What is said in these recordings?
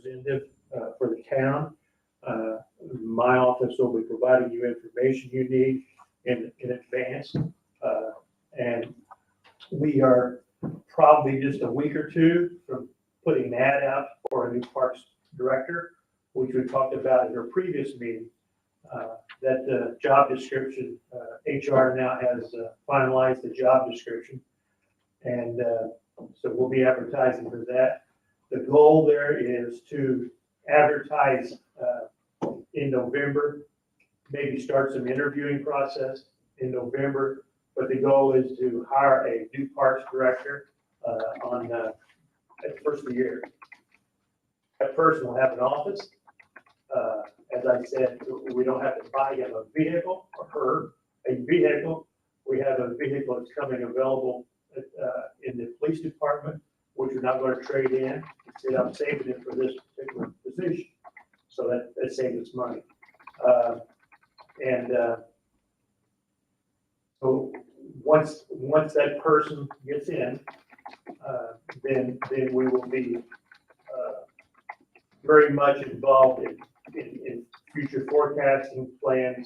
representative for the town. My office will be providing you information you need in advance. And we are probably just a week or two from putting an ad out for a new parks director, which we talked about in our previous meeting. That job description, HR now has finalized the job description. And so we'll be advertising for that. The goal there is to advertise in November, maybe start some interviewing process in November, but the goal is to hire a new parks director at the first of the year. That person will have an office. As I said, we don't have to buy him a vehicle or her a vehicle. We have a vehicle that's coming available in the police department, which we're not going to trade in. Instead, I'm saving it for this particular position, so that saves us money. So once that person gets in, then we will be very much involved in future forecasting plans,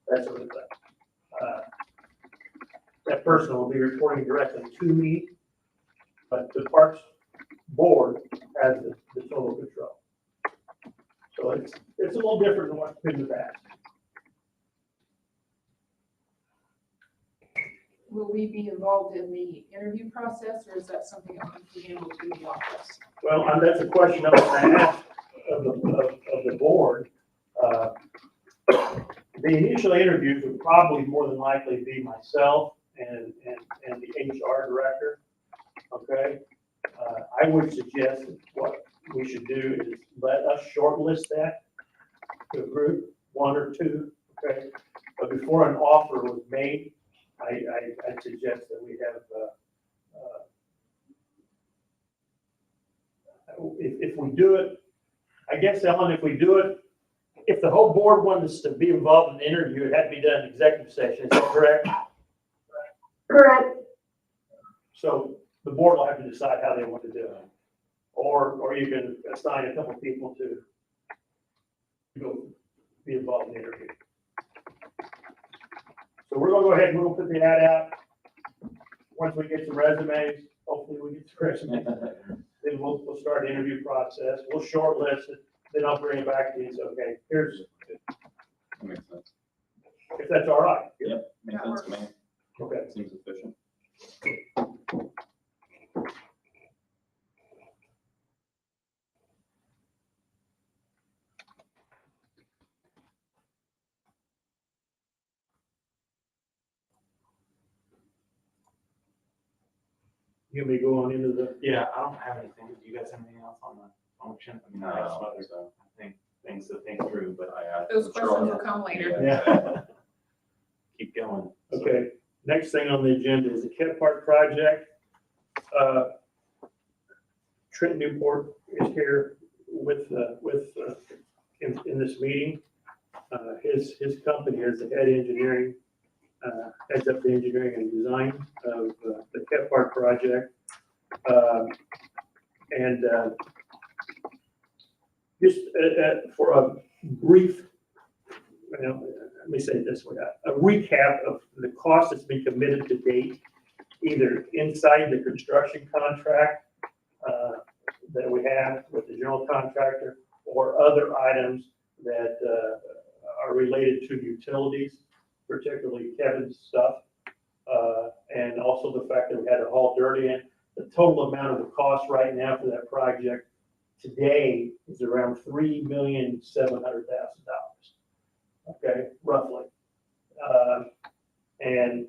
that sort of thing. That person will be reporting directly to me, but the Parks Board has the total control. So it's a little different than what's been in the past. Will we be involved in the interview process, or is that something that we can handle through the office? Well, that's a question I was going to ask of the board. The initial interviews would probably more than likely be myself and the HR director. Okay, I would suggest that what we should do is let us shortlist that to a group, one or two. Okay, but before an offer was made, I suggest that we have, if we do it, I guess, Ellen, if we do it, if the whole board wanted us to be involved in the interview, it had to be done in executive session. Is that correct? Correct. So the board will have to decide how they want to do it. Or you can assign a couple of people to go be involved in the interview. So we're going to go ahead and we'll put the ad out. Once we get some resumes, hopefully we get some resumes, then we'll start the interview process. We'll shortlist it, then I'll bring it back to you and say, okay, here's, That makes sense. if that's all right. Yep, makes sense to me. Okay. Seems efficient. You may go on into the, Yeah, I don't have anything. Do you guys have anything else on the function? I mean, I have some other, So, I think, things to think through, but Those questions will come later. yeah. keep going. Okay, next thing on the agenda is the Kent Park project. Trent Newport is here with in this meeting. His company is the head engineering, heads up the engineering and design of the Kent Park project. Just for a brief, let me say it this way, a recap of the cost that's been committed to date, either inside the construction contract that we have with the general contractor, or other items that are related to utilities, particularly Kevin's stuff, and also the fact that we had to haul dirt in. The total amount of the cost right now for that project today is around $3,700,000. Okay, roughly. And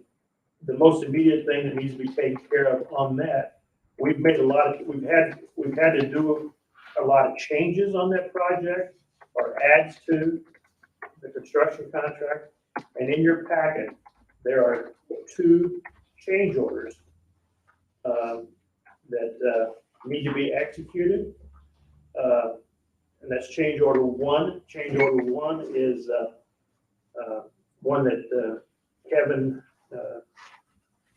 the most immediate thing that needs to be taken care of on that, we've had to do a lot of changes on that project, or adds to the construction contract. And in your packet, there are 2 change orders that need to be executed. And that's change order 1. Change order 1 is one that Kevin,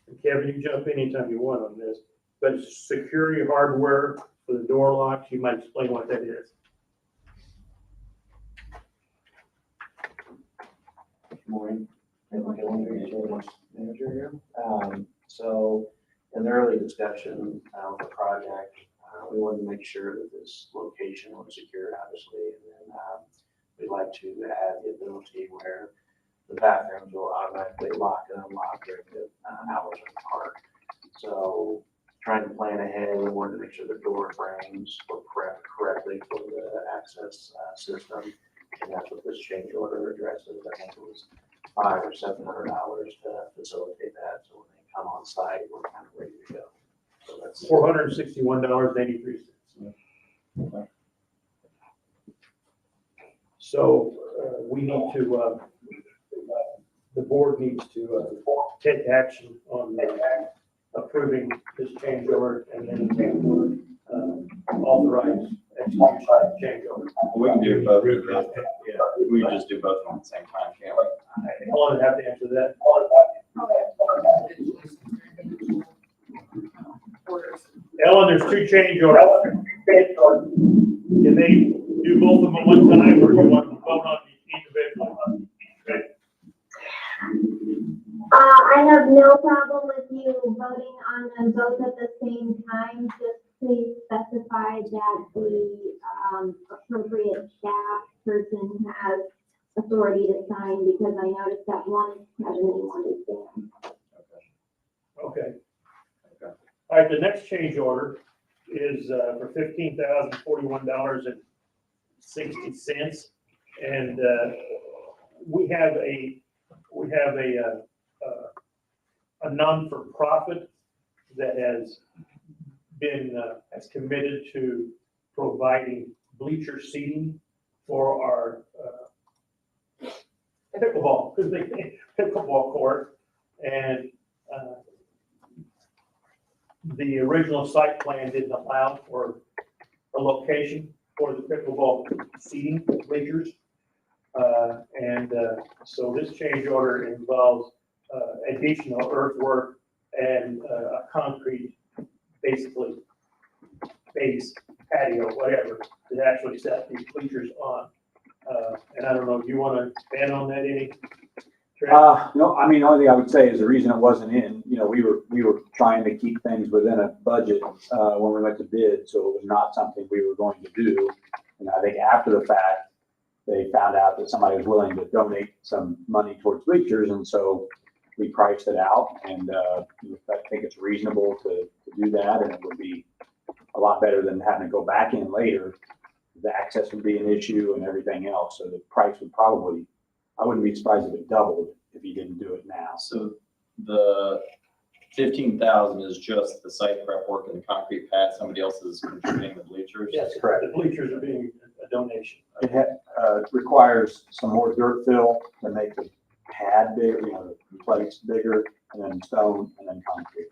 you jump in anytime you want on this, but it's security hardware for the door locks. You might explain what that is. Morning. Manager here. So in the early discussion of the project, we wanted to make sure that this location was secure, obviously, and then we'd like to add the ability where the bathrooms will automatically lock and unlock during the hours of the park. So trying to plan ahead, we wanted to make sure the door frames were prepped correctly for the access system. And that's what this change order addresses. I think it was $500 or $700 to facilitate that. So when they come on site, we're kind of ready to go. So that's $461.83. So we need to, the board needs to take action on approving this change order and then authorize execution of change order. We can do both. Yeah, we can just do both at the same time, can't we? How long do I have to answer that? Probably have to do individually since they're individual orders. Ellen, there's two change orders. Can they do both of them at one time, or do you want to vote on each individually? Okay. I have no problem with you voting on them both at the same time. Just please specify that the appropriate staff person has authority to sign, because I noticed that one is Kevin and one is Dan. Okay. All right, the next change order is for $15,041.60, and we have a non-for-profit that has committed to providing bleacher seating for our pickleball court, and the original site plan didn't allow for a location for the pickleball seating bleachers. So this change order involves additional earthwork and a concrete, basically, base, patio, whatever, to actually set these bleachers on. And I don't know, do you want to expand on that any? No, I mean, the only thing I would say is the reason it wasn't in, we were trying to keep things within a budget when we went to bid, so it was not something we were going to do. And I think after the fact, they found out that somebody was willing to donate some money towards bleachers, and so we priced it out, and I think it's reasonable to do that, and it would be a lot better than having to go back in later. The access would be an issue and everything else, so the price would probably, I wouldn't be surprised if it doubled if you didn't do it now. So the 15,000 is just the site prep work and the concrete pad. Somebody else is contributing the bleachers. Yes, correct. The bleachers are being a donation. It requires some more dirt fill to make the pad bigger, the plates bigger, and then stone, and then concrete.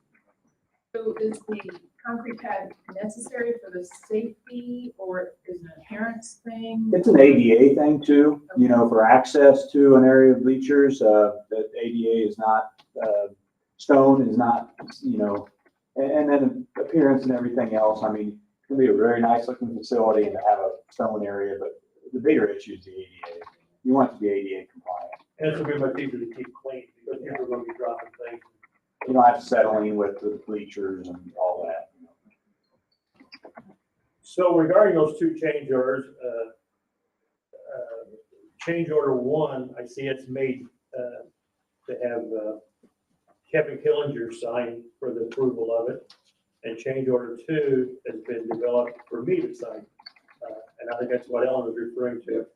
So is the concrete pad necessary for the safety, or is it an appearance thing? It's an ADA thing too, for access to an area of bleachers. That ADA is not, stone is not, and then appearance and everything else. I mean, it can be a very nice looking facility and to have a stone area, but the bigger issue is the ADA. You want it to be ADA compliant. And it's going to be much easier to keep clean because people are going to be dropping things. You don't have to settle in with the bleachers and all that. So regarding those two change orders, change order one, I see it's made to have Kevin Killinger sign for the approval of it. And change order two has been developed for me to sign. And I think that's what Ellen was referring to.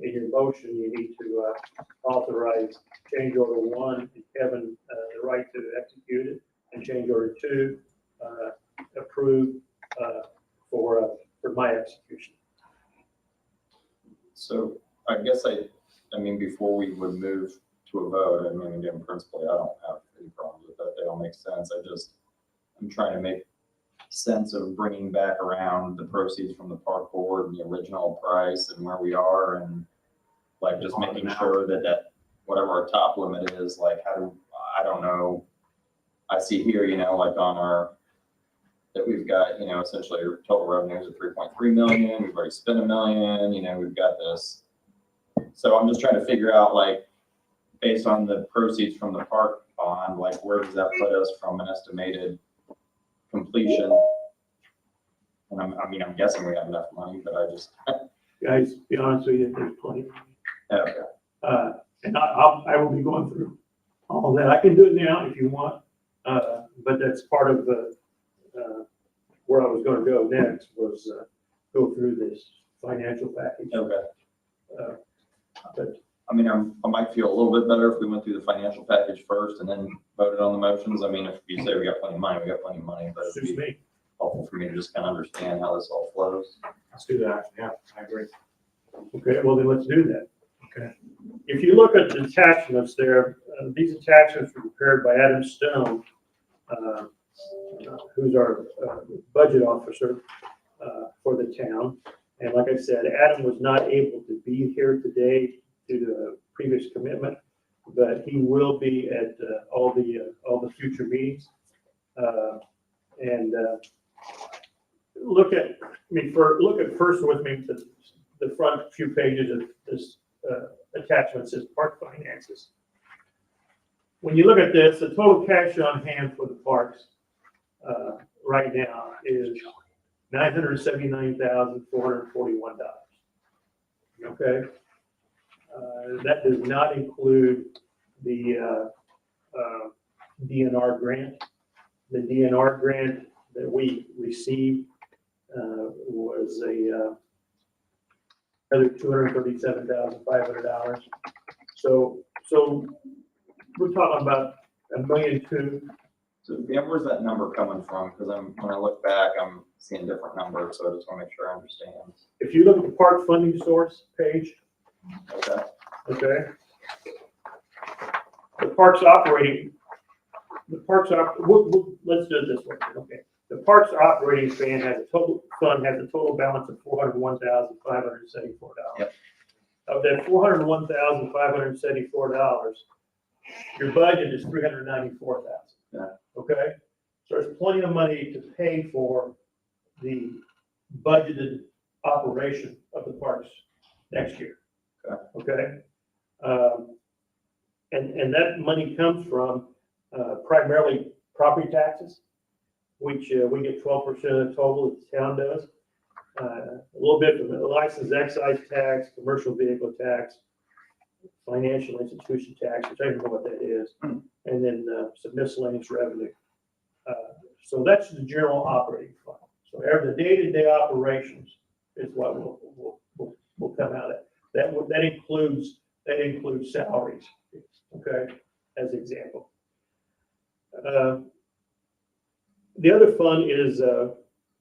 In your motion, you need to authorize change order one, give Kevin the right to execute it, and change order two, approve for my execution. So I guess I mean, before we would move to a vote, I mean, again, principally, I don't have any problems with that. They all make sense. I'm trying to make sense of bringing back around the proceeds from the park board and the original price and where we are, and like just making sure that whatever our top limit is, like I don't know. I see here, like on our, that we've got, essentially our total revenues of 3.3 million. We've already spent $1 million, we've got this. So I'm just trying to figure out, like, based on the proceeds from the park bond, like where does that put us from an estimated completion? And I'm guessing we have enough money, but I just, Guys, to be honest with you, there's plenty. okay. And I will be going through all that. I can do it now if you want, but that's part of the, where I was gonna go next was, go through this financial package. Okay. But I mean, I might feel a little bit better if we went through the financial package first and then voted on the motions. I mean, if you say we got plenty of money, we got plenty of money, but it'd suits be me. helpful for me to just kind of understand how this all flows. Let's do that, yeah, I agree. Okay, well then let's do that. Okay. If you look at the attachments there, these attachments were prepared by Adam Stone, who's our budget officer for the town. And like I said, Adam was not able to be here today due to a previous commitment, but he will be at all the future meetings. Look at first with me the front few pages of this attachment says park finances. When you look at this, the total cash on hand for the parks right now is $979,441. Okay, that does not include the DNR grant. The DNR grant that we received was another $237,500. So we're talking about $1.2 million. So Dan, where's that number coming from? Because when I look back, I'm seeing different numbers, so I just want to make sure I understand. If you look at the park funding source page, Okay. okay, let's do it this way, okay. The parks operating fund has a total balance of $401,574. Yep. Of that $401,574, your budget is $394,000. Yeah. Okay, so there's plenty of money to pay for the budgeted operation of the parks next year. Okay. And that money comes from primarily property taxes, which we get 12% of the total that the town does. A little bit from the license excise tax, commercial vehicle tax, financial institution tax, which I don't know what that is, and then some miscellaneous revenue. So that's the general operating fund. So the day-to-day operations is what will come out of that. That includes salaries, okay, as an example. The other fund is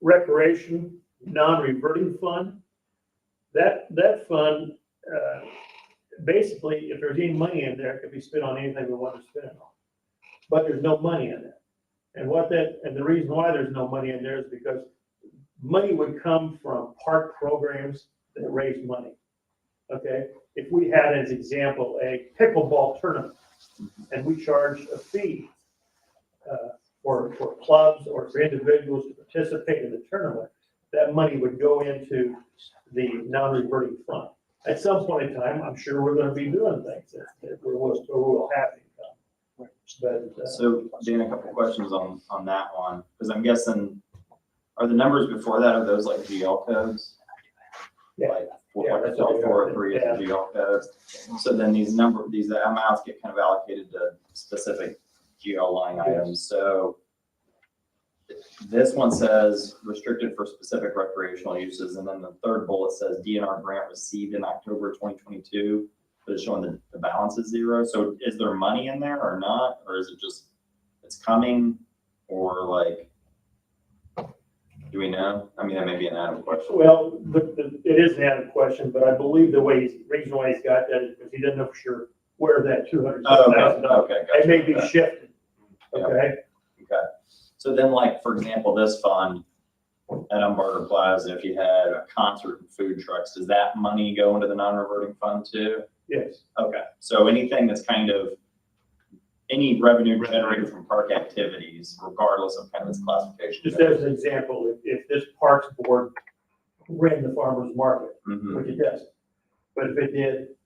recreation non-reverting fund. That fund, basically, if there's any money in there, it could be spent on anything we want to spend it on. But there's no money in there. And the reason why there's no money in there is because money would come from park programs that raise money. Okay, if we had, as example, a pickleball tournament, and we charge a fee for clubs or for individuals to participate in the tournament, that money would go into the non-reverting fund. At some point in time, I'm sure we're going to be doing things that we'll have income. But So Dan, a couple questions on that one, because I'm guessing, are the numbers before that, are those like GL codes? Yeah. Like Yeah, that's all they are. 403 is a GL code. So then these amounts get kind of allocated to specific GL line items. So this one says restricted for specific recreational uses, and then the third bullet says DNR grant received in October 2022, but it's showing the balance is zero. So is there money in there or not, or is it just it's coming, or like, do we know? I mean, that may be an Adam question. well, it is an added question, but I believe the reason why he's got that is because he doesn't know for sure where that $200,000. Okay, gotcha. It may be Okay. shifted. Yeah. Okay. Okay. So then, like, for example, this fund at Barger Plaza, if you had a concert and food trucks, does that money go into the non-reverting fund too? Yes. Okay. So anything that's kind of, any revenue generated from park activities, regardless of kind of its classification. Just as an example, if this Parks Board ran the farmer's market, Mhm. which it doesn't, but if it did,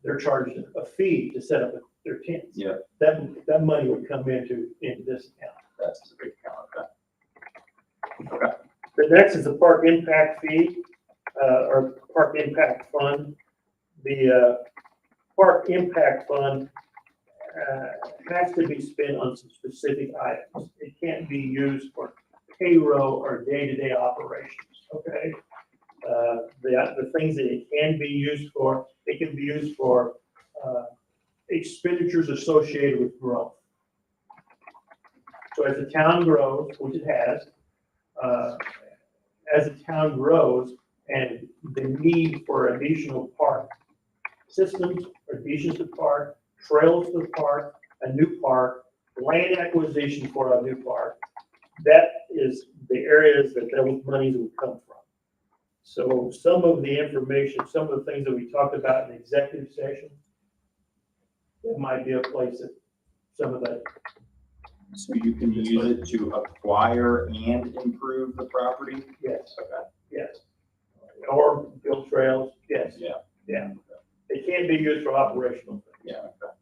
they're charged a fee to set up their tents. Yeah. That money would come into this account. That's a big account, okay. The next is the park impact fee, or park impact fund. The park impact fund has to be spent on some specific items. It can't be used for payroll or day-to-day operations, okay? The things that it can be used for, it can be used for expenditures associated with growth. So as the town grows, which it has, as the town grows and the need for additional park systems, additions to park, trails to the park, a new park, land acquisition for a new park, that is the areas that those monies would come from. So some of the information, some of the things that we talked about in the executive session, that might be a place that some of that. So you can use it to acquire and improve the property? Yes, Okay. yes. Or build trails, yes. Yeah. Yeah. It can be used for operational things. Yeah, okay.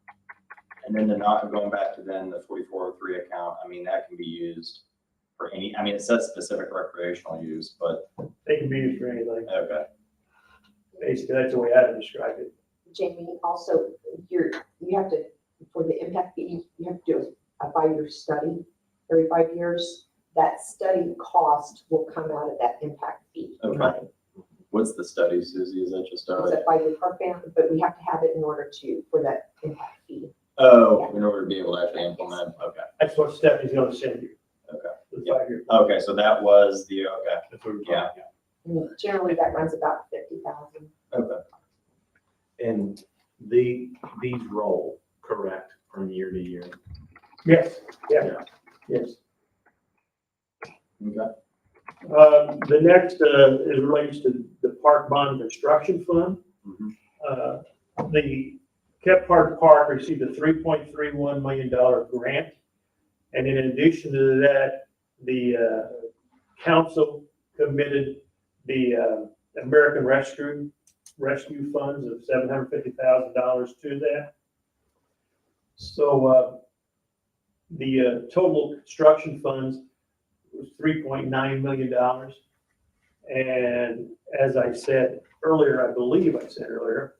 And then going back to then the 4403 account, I mean, that can be used for any, I mean, it says specific recreational use, but, They can be used for anything. okay. Basically, that's the way I would describe it. Jamie, also, you have to, for the impact fee, you have to do a 5-year study every 5 years. That study cost will come out of that impact fee. Okay. What's the study, Susie? Is that just It's a 5-year park ban, but we have to have it in order for that impact fee. Oh, in order to be able to actually implement, okay, That's what Stephanie's gonna send you. okay. The Yep. 5-year. Okay, so that was the, okay, That's what we're Yeah. talking about. And generally, that runs about 50,000. okay. And these roll, correct, from year to year? Yes, yeah, yes. Okay. The next is relates to the park bond construction fund. Mhm. The Kep Park received a $3.31 million grant. And in addition to that, the council committed the American Rescue funds of $750,000 to that. So the total construction funds was $3.9 million. And as I said earlier, I believe I said earlier,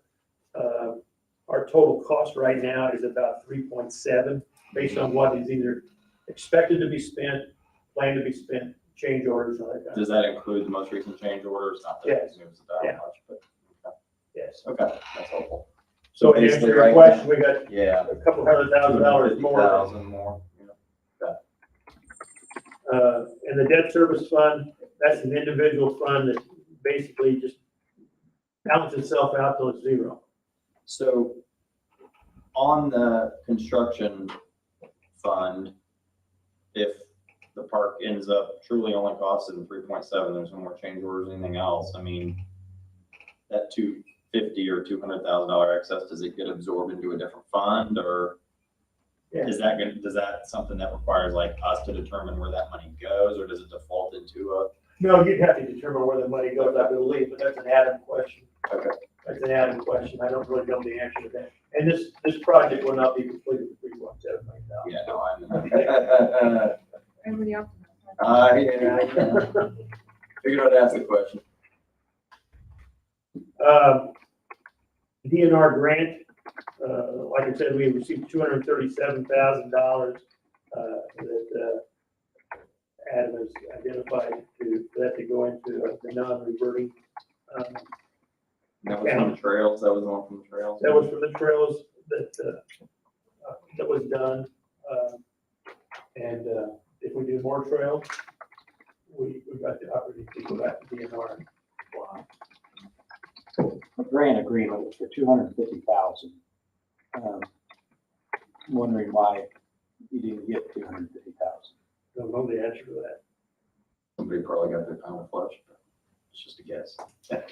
our total cost right now is about 3.7, based on what is either expected to be spent, planned to be spent, change orders, and all that kind of Does that include the most recent change orders? Not that Yes. it moves it that Yeah. much, but, yes. okay, that's helpful. So to answer basically your right question, we got Yeah. a couple $100,000 more. 250,000 more. Yeah. And the debt service fund, that's an individual fund that basically just balances itself out till it's zero. So on the construction fund, if the park ends up truly only costing 3.7, there's no more change orders, anything else, I mean, that $250,000 or $200,000 excess, does it get absorbed into a different fund, or Yeah. is that something that requires like us to determine where that money goes, or does it default into a? No, you'd have to determine where the money goes, I believe, but that's an Adam question. Okay. That's an Adam question. I don't really know the answer to that. And this project will not be completed for $3.7 million. Yeah, no, I Everybody else? yeah. Figured I'd ask the question. DNR grant, like I said, we received $237,000 that Adam has identified for that to go into the non-reverting. That was from the trails, that was the one from the trails? That was for the trails that was done. And if we do more trails, we got the opportunity to go back to DNR. Wow. The grant agreement was for $250,000. Wondering why you didn't get $250,000. Don't know the answer to that. Somebody probably got their pound of flesh, but it's just a guess. I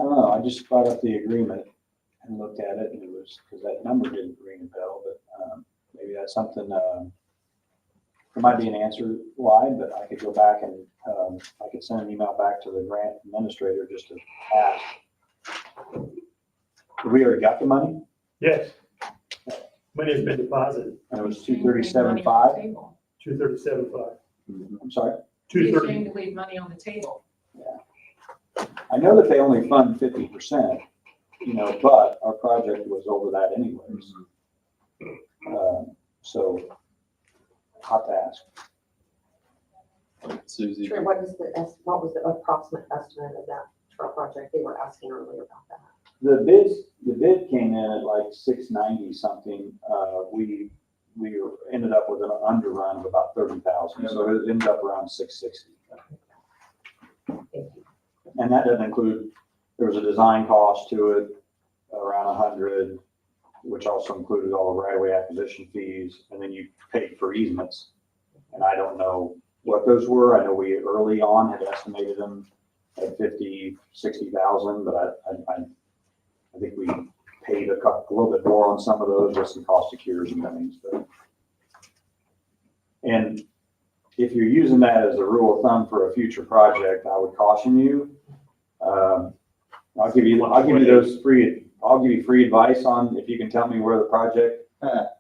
don't know, I just brought up the agreement and looked at it, and it was, because that number didn't ring a bell, but maybe that's something, there might be an answer why, but I could go back and I could send an email back to the grant administrator just to ask. We already got the money, Yes. Money has been deposited, and it was Shame to leave 237.5. money on the table. 237.5. I'm sorry. Be 230. ashamed to leave money on the table. I know that they only fund 50%, but our project was over that anyways. So, hot to ask. Susie, Sure, what was the approximate estimate of that truck project? They were asking earlier about that. The bid came in at like 690 something. We ended up with an underrun of about 30,000, so it ended up around 660. Thank you. And that doesn't include, there was a design cost to it, around 100, which also included all the right-of-way acquisition fees, and then you paid for easements. And I don't know what those were. I know we early on had estimated them at 50, 60,000, but I think we paid a little bit more on some of those with some cost of cures and things. And if you're using that as a rule of thumb for a future project, I would caution you. I'll give you free advice on if you can tell me where the project,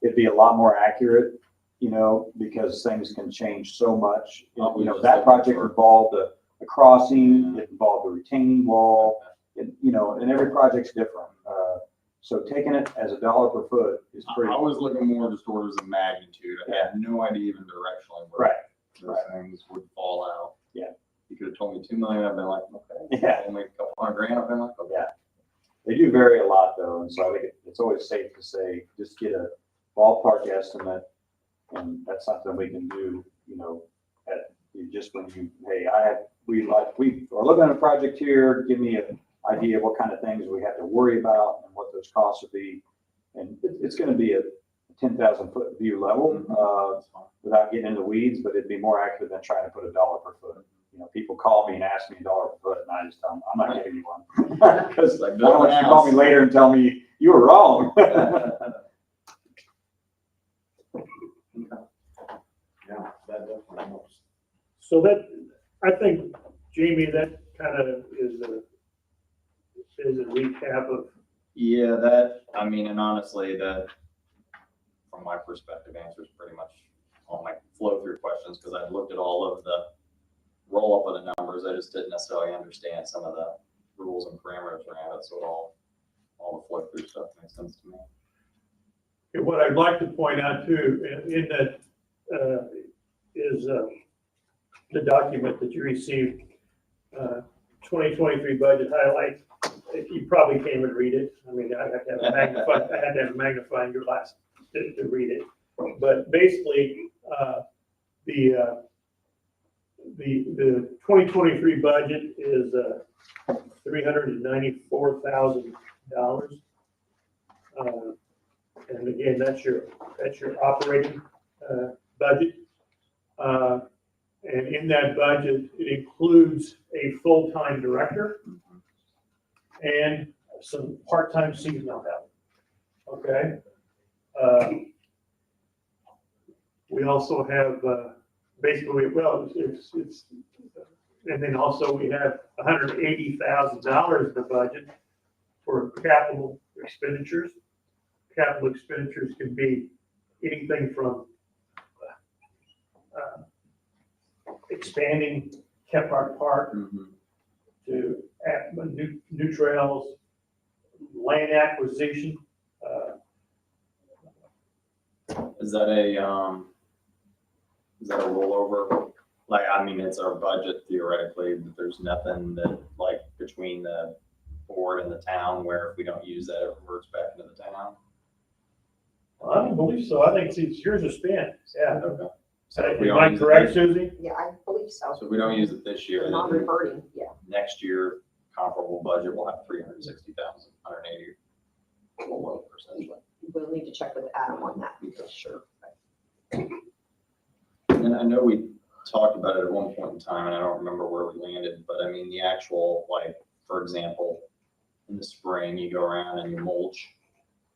it'd be a lot more accurate, because things can change so much. That project involved a crossing, it involved a retaining wall, and every project's different. So taking it as $1 per foot is pretty. I was looking more just orders of magnitude. I had no idea even directionally where those things would fall out. Yeah. You could have told me 2 million, I've been like, okay. Yeah. Only a couple $100,000, I've been like, okay. Yeah. They do vary a lot though, and so I think it's always safe to say, just get a ballpark estimate, and that's something we can do, just when we are looking at a project here, give me an idea of what kind of things we have to worry about and what those costs would be. And it's gonna be a 10,000 foot view level, without getting into the weeds, but it'd be more accurate than trying to put $1 per foot. People call me and ask me $1 per foot, and I just tell them, I'm not giving you one. Because I don't want you to call me later and tell me you were wrong. Yeah, that definitely helps. So I think, Jamie, that kind of is a recap of, Yeah, and honestly, that, from my perspective, answers pretty much all my flow through questions, because I've looked at all of the roll up of the numbers. I just didn't necessarily understand some of the rules and parameters around it, so all the flow through stuff makes sense to me. what I'd like to point out too, in that, is the document that you received, 2023 budget highlights. You probably can't even read it. I mean, I had to have a magnifying glass to read it. But basically, the 2023 budget is $394,000. And again, that's your operating budget. And in that budget, it includes a full-time director and some part-time seasonal help. Okay? We also have and then also we have $180,000 in the budget for capital expenditures. Capital expenditures can be anything from expanding Kephart Park to new trails, land acquisition. Is that a rollover? Like, it's our budget theoretically, but there's nothing that, like, between the board and the town where if we don't use that, it reverts back into the town? I don't believe so. I think it's yours to spend. Yeah. Okay. So if we Am don't I use it correct, this- Susie? Yeah, I believe so. So if we don't use it this year, then Non-reverting, yeah. next year, comparable budget will have 360,000, 180 rollover essentially. We'll need to check with Adam on that, for sure. And I know we talked about it at one point in time, and I don't remember where we landed, but the actual, like, for example, in the spring, you go around and you mulch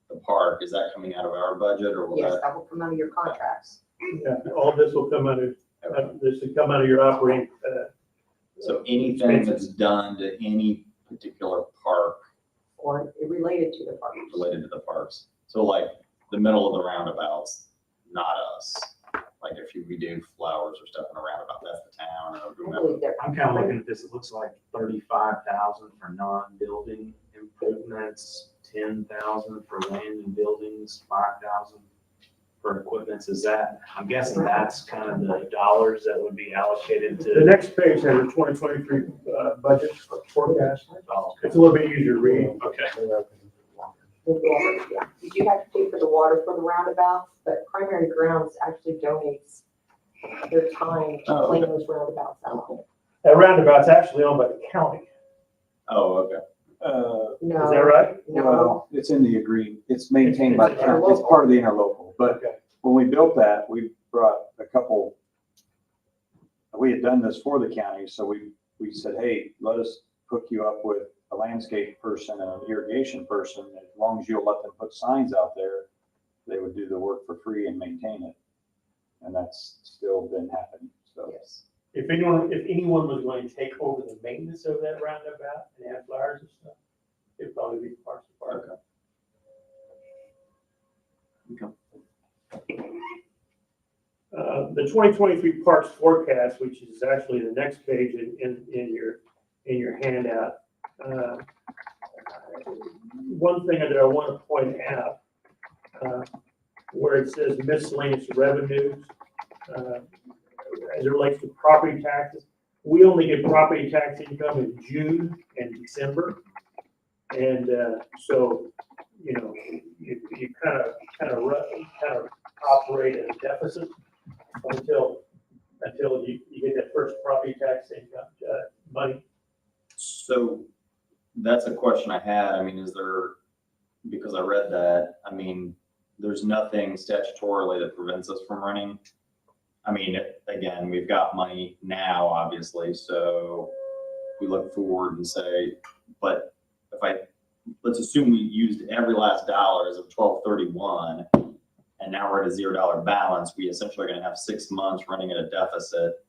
the park. Is that coming out of our budget, or will Yes, that? that will come out of your contracts. Yeah, all this will come out of your operating. So anything that's done to any particular park or related to the parks. related to the parks. So like the middle of the roundabouts, not us. Like if we do flowers or stuff in a roundabout, that's the town or I whomever. believe they're- I'm kind of looking at this, it looks like 35,000 for non-building improvements, 10,000 for land and buildings, 5,000 for equipments. Is that, I'm guessing that's kind of the dollars that would be allocated The to. next page has the 2023 budget forecast. It's a little bit easier to read. Okay. The water, yeah. You do have to pay for the water for the roundabouts, but Primary Grounds actually donates their time to Oh, clean okay. those roundabouts out. That roundabout's actually owned by the county. Oh, okay. Is that right? No, Well, it's in the it's maintained by the county, it's part of the interlocal, but Okay. when we built that, we brought we had done this for the county, so we said, hey, let us hook you up with a landscape person and an irrigation person, as long as you'll let them put signs out there, they would do the work for free and maintain it. And that's still been happening, so. yes. If anyone was going to take over the maintenance of that roundabout and add flowers and stuff, it'd probably be Parks Department. The 2023 Parks forecast, which is actually the next page in your handout. One thing that I want to point out, where it says miscellaneous revenues, as it relates to property taxes, we only get property tax income in June and December. And so, you know, you kind of operate at a deficit until you get that first property tax income money. So that's a question I had. I mean, is there, because I read that, I mean, there's nothing statutorily that prevents us from running. I mean, again, we've got money now, obviously, so we look forward and say, but let's assume we used every last dollar as of 12/31, and now we're at a $0 balance, we essentially are gonna have 6 months running at a deficit.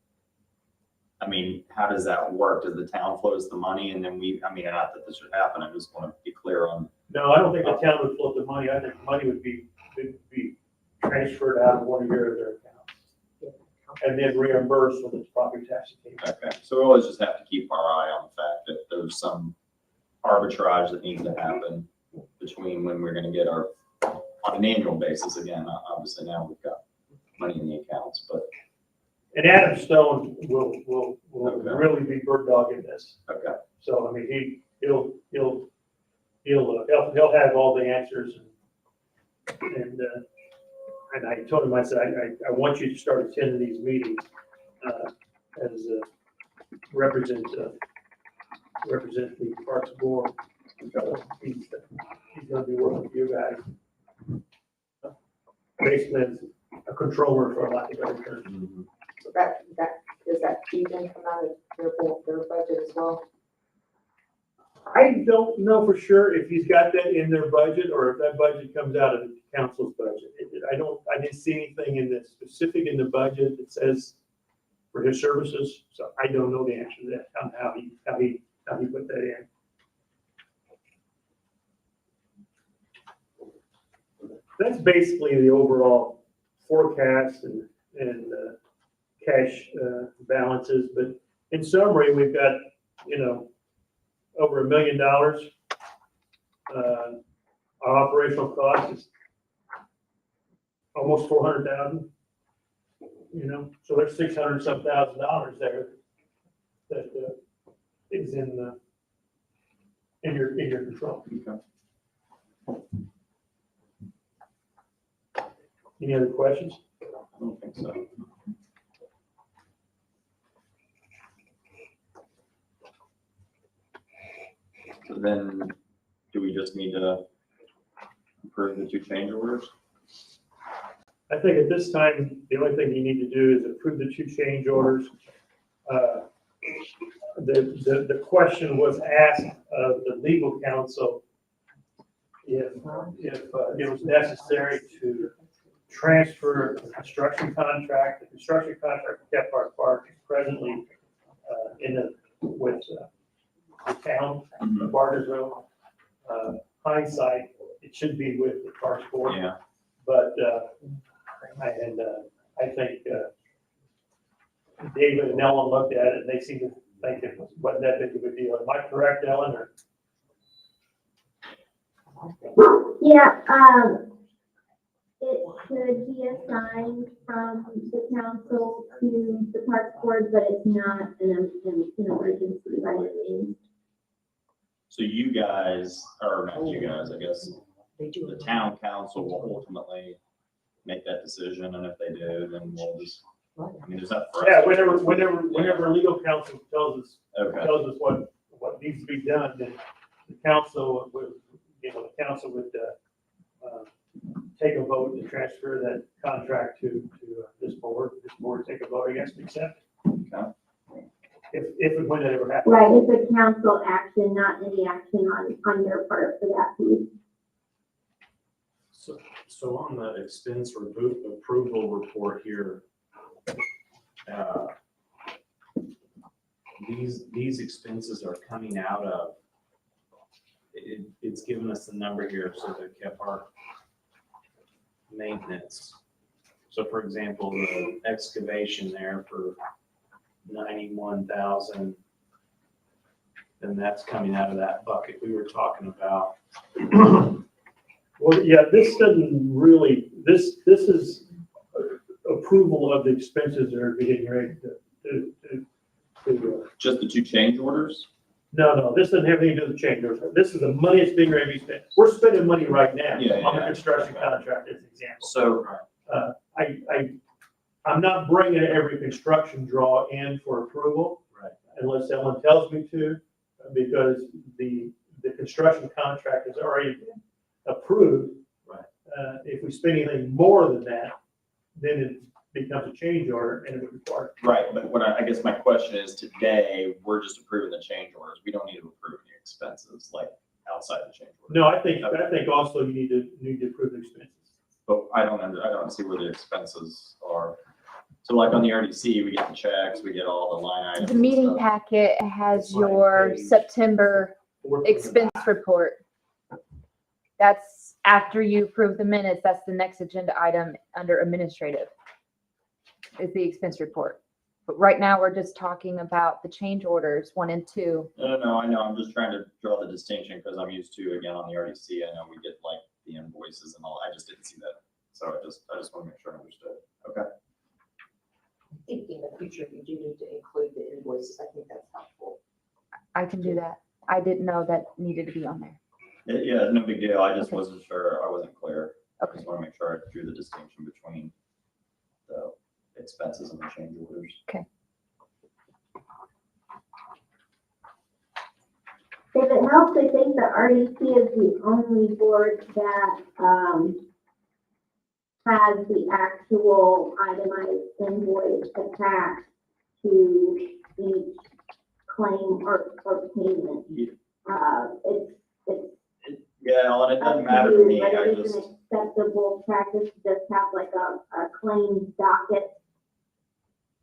I mean, how does that work? Does the town floats the money and then I mean, not that this should happen, I just wanna be clear on. No, I don't think the town would float the money. I think the money would be transferred out of one of your other accounts and then reimbursed when it's property tax came. Okay, so we always just have to keep our eye on the fact that there's some arbitrage that needs to happen between when we're gonna get our, on an annual basis, again, obviously now we've got money in the accounts, but, And Adam Stone will Okay. really be bird dogging this. okay. So, I mean, he'll have all the answers and I told him, I said, I want you to start attending these meetings, as represent the Parks Board. So he's gonna be working with you guys. Basically, as a controller, for lack of a better term. So does that feed in come out of their budget as well? I don't know for sure if he's got that in their budget or if that budget comes out of the council's budget. I didn't see anything in the specific in the budget that says for his services, so I don't know the answer to that, on how he put that in. That's basically the overall forecast and cash balances, but in summary, we've got, over $1 million. Our operational cost is almost 400,000. So there's 600-some thousand dollars there that is in your control. Okay. Any other questions? I don't think so. So then, do we just need to approve the 2 change orders? I think at this time, the only thing you need to do is approve the 2 change orders. The question was asked of the legal counsel if it was necessary to transfer the construction contract. The construction contract for Cat Park Park is presently with the town of Bargersville. hindsight, it should be with the Parks Board. Yeah, But, I think, David and Ellen looked at it and they seemed to think it wasn't that big of a deal. Am I correct, Ellen, or? Yeah, it should be assigned from the council to the park board, but it's not an emergency by any means. so you guys, or not you guys, I guess, They do. the town council will ultimately make that decision, and if they do, then we'll just, I mean, there's that for us. Yeah, whenever legal counsel tells us Okay, what needs to be done, then the council would, take a vote to transfer that contract to this board. This board take a vote, I guess, to accept. okay. If and when it ever happens. Right, it's a council action, not any action on your part for that piece. So on the expense approval report here, these expenses are coming out of, it's given us the number here, so the kept our maintenance. So for example, the excavation there for 91,000, and that's coming out of that bucket we were talking about. Well, yeah, this doesn't really, this is approval of the expenses that are getting ready to Just the two change orders? no, this doesn't have anything to do with change orders. This is the money that's being ready to be spent. We're spending money right now Yeah, on the yeah. construction contract as an example. So, I'm not bringing every construction draw in for approval. Right. Unless someone tells me to, because the construction contract has already been approved. Right. If we spend anything more than that, then it becomes a change order and it would require. right, but what I guess my question is, today, we're just approving the change orders. We don't need to approve any expenses, like, outside the change order. No, I think also you need to approve the expenses. But I don't see where the expenses are. So like on the RDC, we get the checks, we get all the line items. The and meeting stuff. packet has It's like your page- September Fourth from the expense back. report. That's after you approve the minutes, that's the next agenda item under administrative. Is the expense report. But right now, we're just talking about the change orders 1 and 2. No, I know, I'm just trying to draw the distinction, because I'm used to, again, on the RDC, I know we get like the invoices and all, I just didn't see that. So I just want to make sure I understood. Okay. I think in the future, you do need to include the invoices. I think that's helpful. I can do that. I didn't know that needed to be on there. Yeah, no big deal, I just Okay. wasn't sure, I wasn't clear. I Okay. just want to make sure I drew the distinction between the expenses and the change orders. If it helps, I think the RDC is the only board that, has the actual itemized invoice attached to each claim or payment. It's Yeah, Ellen, it doesn't up matter to to you, me, but I it is just, an acceptable practice to just have like a claim docket.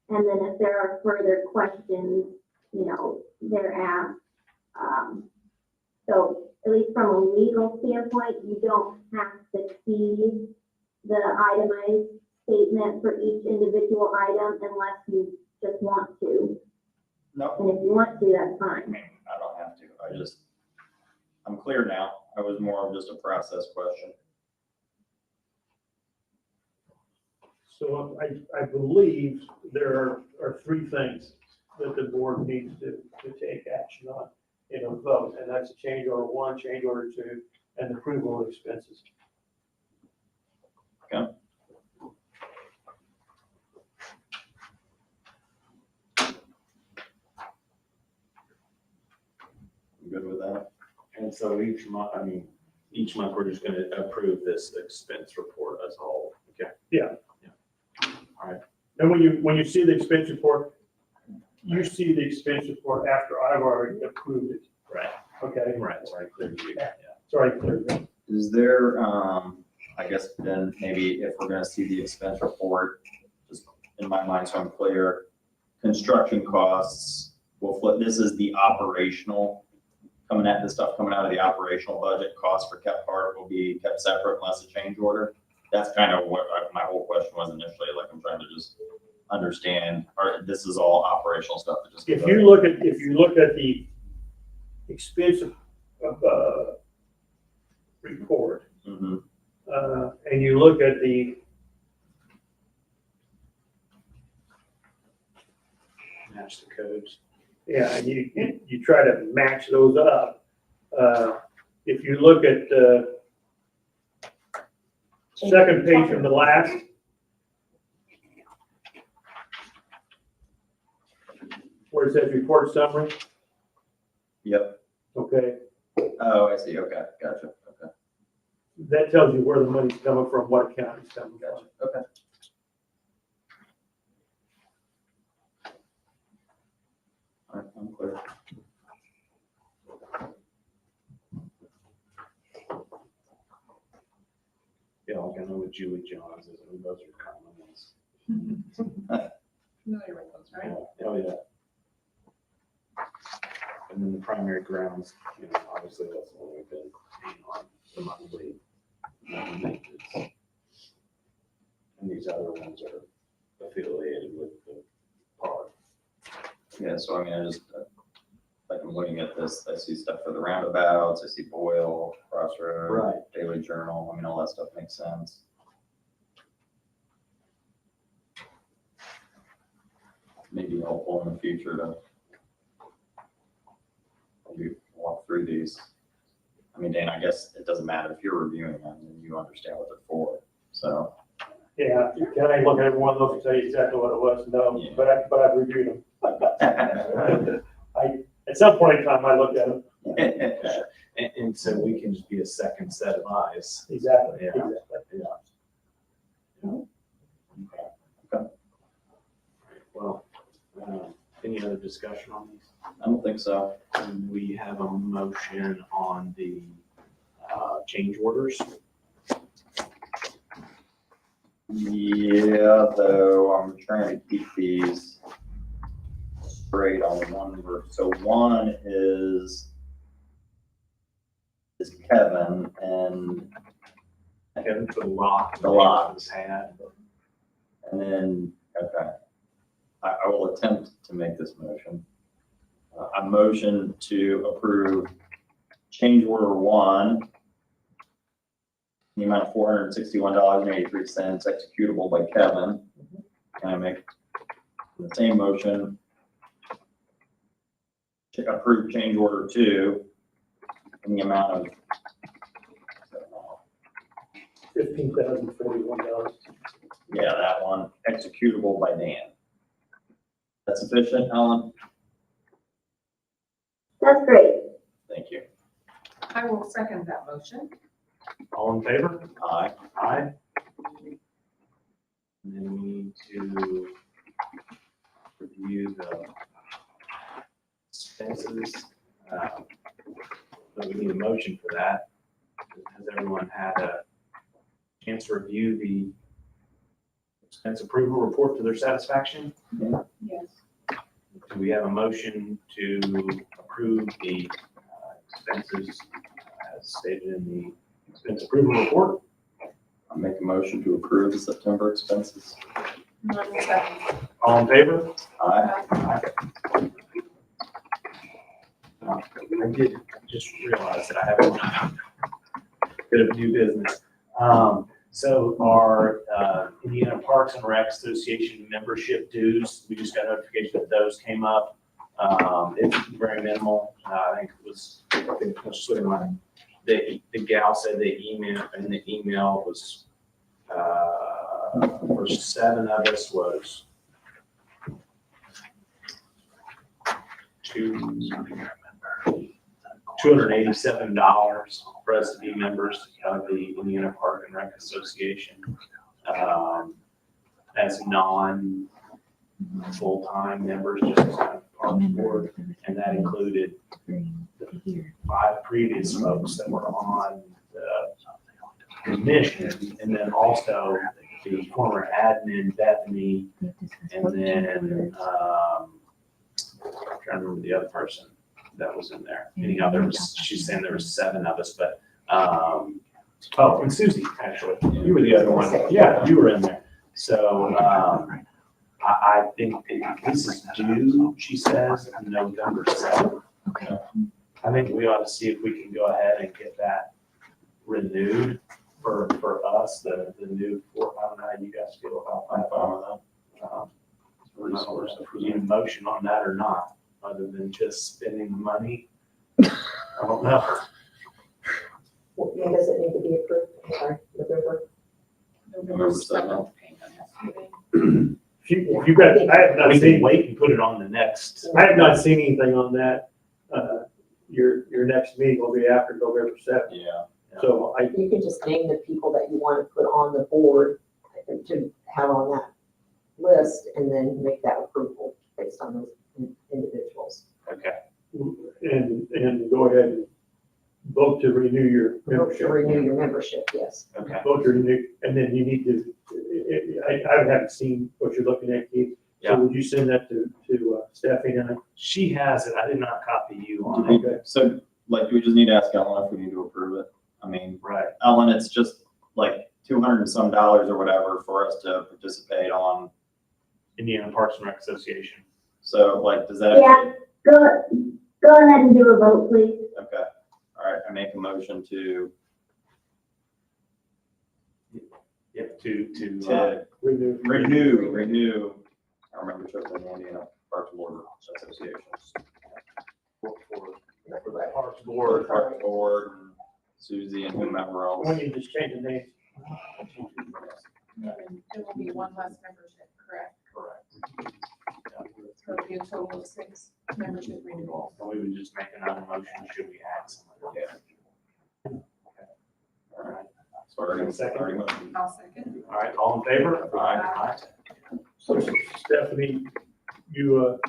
And then if there are further questions, they're asked. So at least from a legal standpoint, you don't have to see the itemized statement for each individual item unless you just want to. no, And if you want to, that's I fine. mean, I don't have to, I'm clear now, I was more of just a process question. So I believe there are 3 things that the board needs to take action on in a vote, and that's change order 1, change order 2, and approval of expenses. Okay. You good with that? And so each month we're just gonna approve this expense report as a whole. Okay. And when you see the expense report, you see the expense report after I've already approved it. Right. Okay? Right, it's already clear to you. Yeah. It's already clear. Is there, I guess then maybe if we're gonna see the expense report, just in my mind, so I'm clear, construction costs, we'll flip, this is the operational this stuff coming out of the operational budget, cost for kept part will be kept separate unless a change order. That's kind of what my whole question was initially, like I'm trying to just understand, or this is all operational stuff that just. If you look at the expense of, report, Mhm. and you look at the Match the codes. yeah, and you try to match those up. If you look at the second page from the last, where it says report summary, Yep. okay, Oh, I see. Okay. Gotcha. Okay. that tells you where the money's coming from, what account it's coming from. Gotcha. Okay. All right, I'm clear. Yeah, like I know with Julie Johns, is those are common ones. Familiar with those, right? Oh, yeah. And then the primary grounds, you know, obviously that's what we've been paying on the monthly maintenance. And these other ones are affiliated with the park. Yeah. So I mean, I just like I'm looking at this. I see stuff for the roundabouts. I see Boyle, Crossroad, Right. Daily Journal. I mean, all that stuff makes sense. Maybe helpful in the future to maybe walk through these. I mean, Dan, I guess it doesn't matter if you're reviewing them and you understand what they're for. So, Yeah, can I look at one of those and tell you exactly what it was? No, Yeah. but I've reviewed them. At some point in time, I looked at them. And so we can just be a second set of eyes. Exactly, Yeah. exactly. Okay. Well, any other discussion on these? I don't think so. We have a motion on the change orders. Yeah, though I'm trying to keep these straight on one verse. So one is Kevin and Kevin for the lock. The lock. Was had. and then, okay. I will attempt to make this motion. A motion to approve change order one, the amount of $461.83 executable by Kevin. Can I make the same motion to approve change order two in the amount of $15,041. yeah, that one, executable by Dan. That's sufficient, Ellen? That's great. Thank you. I will second that motion. All in favor? Aye. Aye. And then we need to review the expenses. So we need a motion for that. Has everyone had a chance to review the expense approval report to their satisfaction? Yes. Do we have a motion to approve the expenses as stated in the expense approval report? I'll make a motion to approve the September expenses. I will second. All in favor? Aye. I did just realize that I have a bit of new business. So our Indiana Parks and Rec Association membership dues, we just got notification that those came up. It's very minimal. I think it was, the gal said the email, and the email was, for 7 of us was $287 for us to be members of the Indiana Park and Rec Association, as non-full-time members, just as kind of part of the board, and that included the 5 previous folks that were on the commission, and then also the former admin Bethany, and then I'm trying to remember the other person. that was in there. Anyhow, there was, she's saying there was 7 of us, but, Oh, and Susie, actually. you were the other one. Yeah, you were in there. So, I think that this is due, she says, November 7th. Okay. I think we ought to see if we can go ahead and get that renewed for us, the new, I don't know how you guys feel about that. If we need a motion on that or not, other than just spending the money. I don't know. When does it need to be approved? I'm sorry, November? November 7th payment has to be. If you got, I have not We can seen, wait and put it on the next. I have not seen anything on that. Your next meeting will be after November 7th. Yeah. So You can just name the people that you want to put on the board to have on that list and then make that approval based on those individuals. Okay. and go ahead and vote to renew your Vote to membership. renew your membership, yes. Okay. Vote to renew, and then you need to, I haven't seen what you're looking at, Keith. Yeah. So would you send that to Stephanie and I? She has it. I did not copy you on Do it. we- So, like, do we just need to ask Ellen if we need to approve it? I mean, Right. Ellen, it's just like $200 and some or whatever for us to participate on. Indiana Parks and Rec Association. So, like, does that? Yeah, go ahead and do a vote, please. Okay. All right. I make a motion to Yep, to, Renew. our membership in the Indiana Parks Board Association. Parks Board. Parks Board, and Susie and whomever else. When you just change the name. And there will be one less membership, correct? Correct. So it'll be a total of 6 membership renewals. And we would just make another motion, should we add someone? Yeah. All right. Sorry, Second. already motioned. I'll second. All right, all in favor? Aye. So Stephanie, you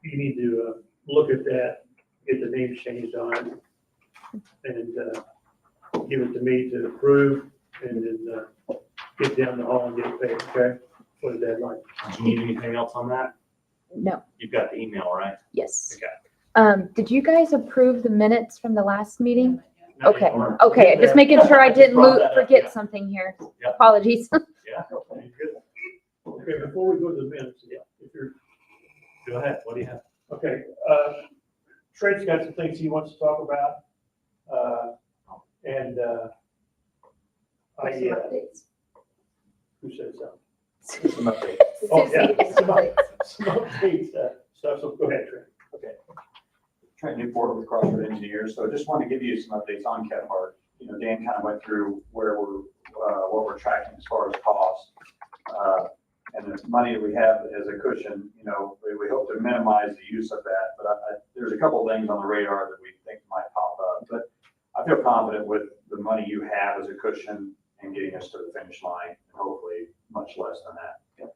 need to look at that, get the names changed on it, and give it to me to approve, and then get down the hall and get it paid, okay? For the deadline. Do you need anything else on that? No, You've got the email, right? yes. Okay. Did you guys approve the minutes from the last meeting? No, Okay. you weren't. Okay, just making sure I didn't Brought that up, yeah. forget something here. Yep. Apologies. Yeah, Okay, before we go to the minutes, if you're, go ahead. What do you have? okay, Trey's got some things he wants to talk about, and Some updates. who said something? Some update. Oh, yeah, Susie, some updates, stuff, so go ahead, Trey. Trent Newport with Crossroad Engineers. So just want to give you some updates on Kephart. You know, Dan kind of went through where we're, what we're tracking as far as cost. And the money that we have as a cushion, you know, we hope to minimize the use of that. But there's a couple of things on the radar that we think might pop up. But I feel confident with the money you have as a cushion and getting us to the finish line, and hopefully much less than that.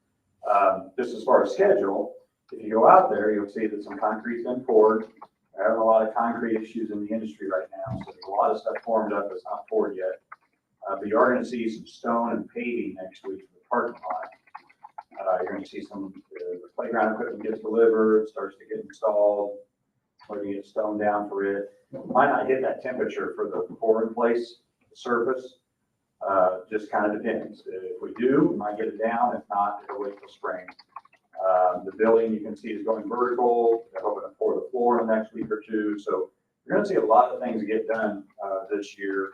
Just as far as schedule, if you go out there, you'll see that some concrete's been poured. We're having a lot of concrete issues in the industry right now, so there's a lot of stuff formed up that's not poured yet. But you are going to see some stone and paving next week for the parking lot. You're going to see some the playground equipment gets delivered, starts to get installed. We're going to get stone down for it. Might not hit that temperature for the pour in place surface. Just kind of depends. If we do, we might get it down. If not, it'll wait till spring. The building you can see is going vertical. They're hoping to pour the floor in the next week or two. So you're going to see a lot of things get done this year.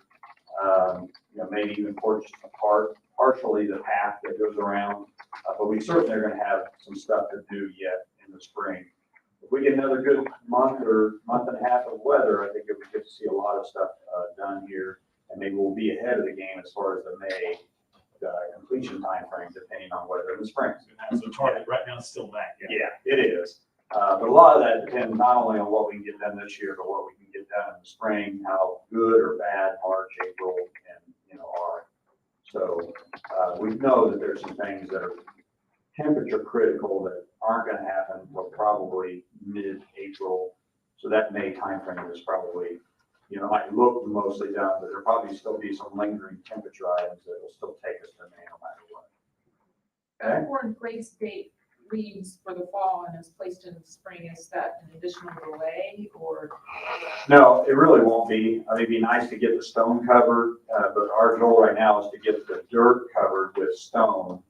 You know, maybe even partially the path that goes around. But we certainly are going to have some stuff to do yet in the spring. If we get another good month or month and a half of weather, I think we get to see a lot of stuff done here. And maybe we'll be ahead of the game as far as the May completion timeframe, depending on weather in the spring. So target right now is still back. Yeah, it is. But a lot of that depends not only on what we can get done this year, but what we can get done in the spring, how good or bad March, April, and are. So we know that there's some things that are temperature critical that aren't going to happen until probably mid-April. So that May timeframe is probably, might look mostly done, but there'll probably still be some lingering temperature items that will still take us to May no matter what. Pour in place date, leaves for the fall and is placed in the spring, is that an additional delay or? No, it really won't be. I mean, it'd be nice to get the stone covered, but our goal right now is to get the dirt covered with stone.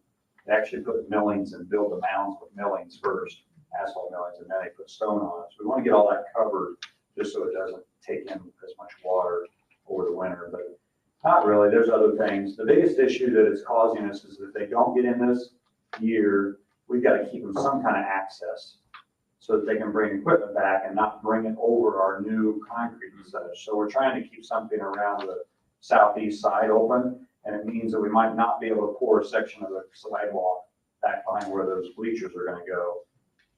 They actually put millings and build the mounds with millings first, asphalt millings, and then they put stone on it. So we want to get all that covered just so it doesn't take in as much water over the winter, but not really. There's other things. The biggest issue that is causing us is that they don't get in this year, we've got to keep them some kind of access so that they can bring equipment back and not bring it over our new concrete and such. So we're trying to keep something around the southeast side open, and it means that we might not be able to pour a section of the sidewalk back behind where those bleachers are gonna go,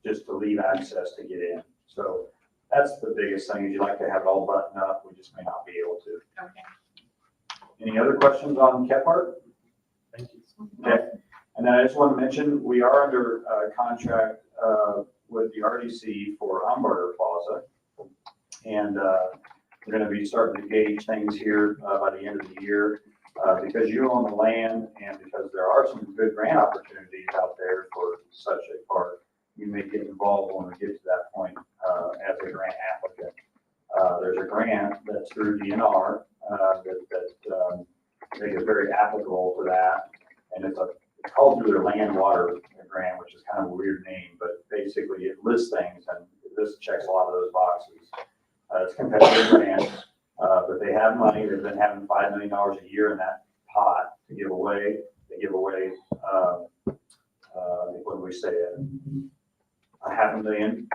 just to leave access to get in. So that's the biggest thing, is you like to have it all buttoned up, we just may not be able to. Okay. Any other questions on Kephart? Thank you. Okay, and then I just want to mention, we are under contract with the RDC for Umbarger Plaza. And we're going to be starting to gauge things here by the end of the year. Because you own the land and because there are some good grant opportunities out there for such a park, you may get involved when we get to that point as a grant applicant. There's a grant that's through DNR that I think is very applicable to that. And it's called through their land water grant, which is kind of a weird name, but basically it lists things and this checks a lot of those boxes. It's competitive grant, but they have money. They've been having $5 million a year in that pot to give away. They give away, what do we say, $500,000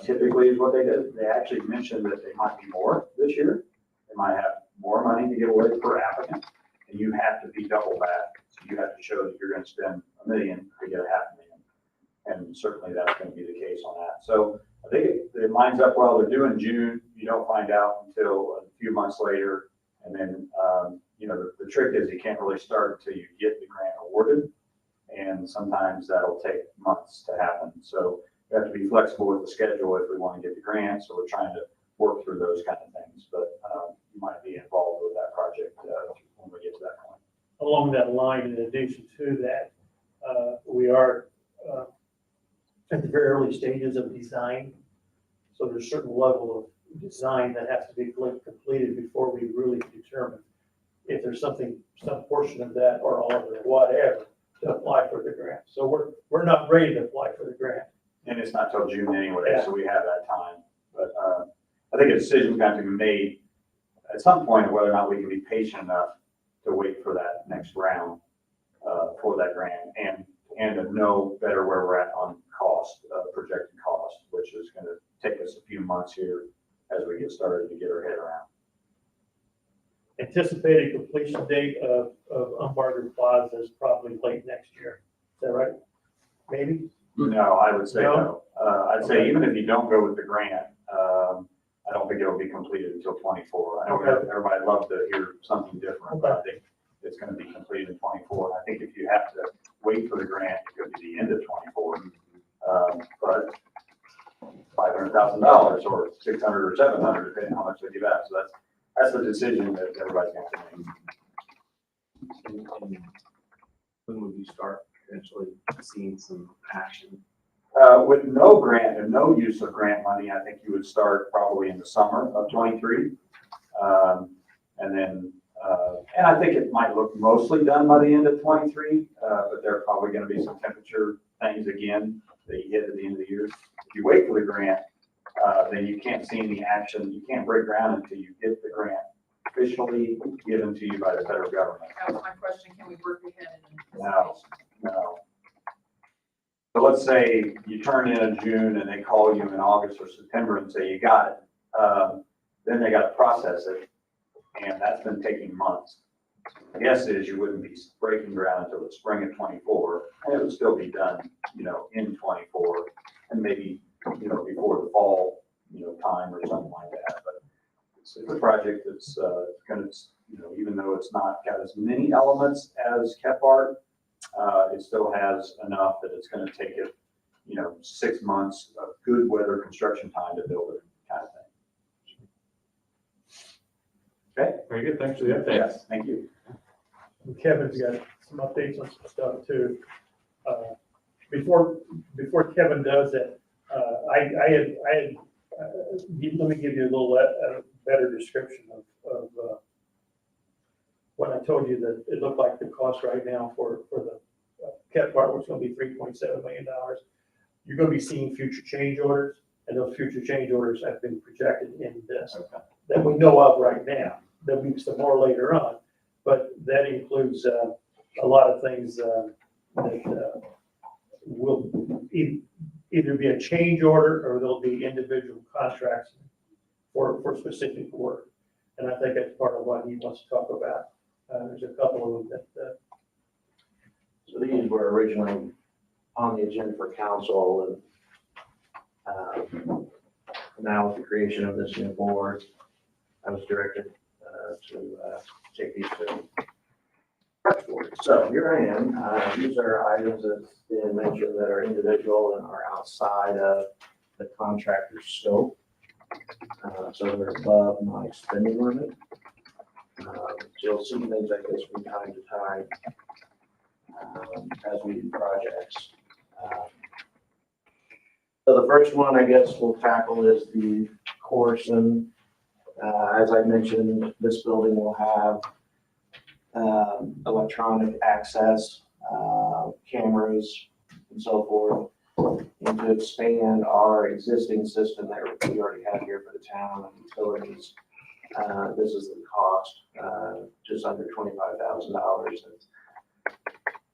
typically is what they did. They actually mentioned that they might be more this year. They might have more money to give away per applicant, and you have to be double that. So you have to show that you're going to spend $1 million to get $500,000. And certainly that's going to be the case on that. So I think it lines up well. They're due in June. You don't find out until a few months later. And then, the trick is you can't really start until you get the grant awarded. And sometimes that'll take months to happen. So we have to be flexible with the schedule if we want to get the grant. So we're trying to work through those kind of things. But you might be involved with that project when we get to that point. Along that line, in addition to that, we are at the very early stages of design. So there's a certain level of design that has to be completed before we really determine if there's some portion of that or all of it, whatever, to apply for the grant. So we're not ready to apply for the grant. And it's not till June anyway, so we have that time. But I think a decision's got to be made at some point of whether or not we can be patient enough to wait for that next round for that grant and to know better where we're at on cost, projected cost, which is going to take us a few months here as we get started to get our head around. Anticipated completion date of Umbarger Plaza is probably late next year. Is that right? Maybe? No, I would say no. I'd say Okay. even if you don't go with the grant, I don't think it'll be completed until 24. I know Okay. everybody loves to hear something different, but I think it's going to be completed in 24. I think if you have to wait for the grant, it could be the end of 24. But $500,000 or 600 or 700, depending on how much they give out. So that's the decision that everybody's going to make. And when would you start potentially seeing some action? With no grant and no use of grant money, I think you would start probably in the summer of 23. And I think it might look mostly done by the end of 23, but there are probably going to be some temperature things again that you hit at the end of the year. If you wait for the grant, then you can't see any action. You can't break ground until you get the grant officially given to you by the federal government. That was my question, can we work ahead in No. anticipation? No. So let's say you turn in in June and they call you in August or September and say you got it. Then they got to process it, and that's been taking months. My guess is you wouldn't be breaking ground until the spring of 24, and it would still be done, in 24, and maybe, before the fall, time or something like that. But it's a project that's going to, even though it's not got as many elements as Kephart, it still has enough that it's going to take it, 6 months of good weather construction time to build it, kind of thing. Okay? Very good, thanks for the update. Yes, thank you. And Kevin's got some updates on some stuff too. before Kevin does that, let me give you a little better description of when I told you that it looked like the cost right now for the cat part was gonna be $3.7 million. You're gonna be seeing future change orders, and those future change orders have been projected in this that we know of right now. There'll be some more later on, but that includes a lot of things that will either be a change order or there'll be individual contracts for specific work. And I think that's part of what he wants to talk about. There's a couple of them that, So these were originally on the agenda for council, and now with the creation of this new board, I was directed to take these to board. So here I am. These are items that been mentioned that are individual and are outside of the contractor's scope. So they're above my spending limit. So you'll see things like this from time to time as we do projects. So the first one I guess we'll tackle is the Corson. As I mentioned, this building will have electronic access, cameras, and so forth. And to expand our existing system that we already have here for the town and utilities, this is the cost, just under $25,000.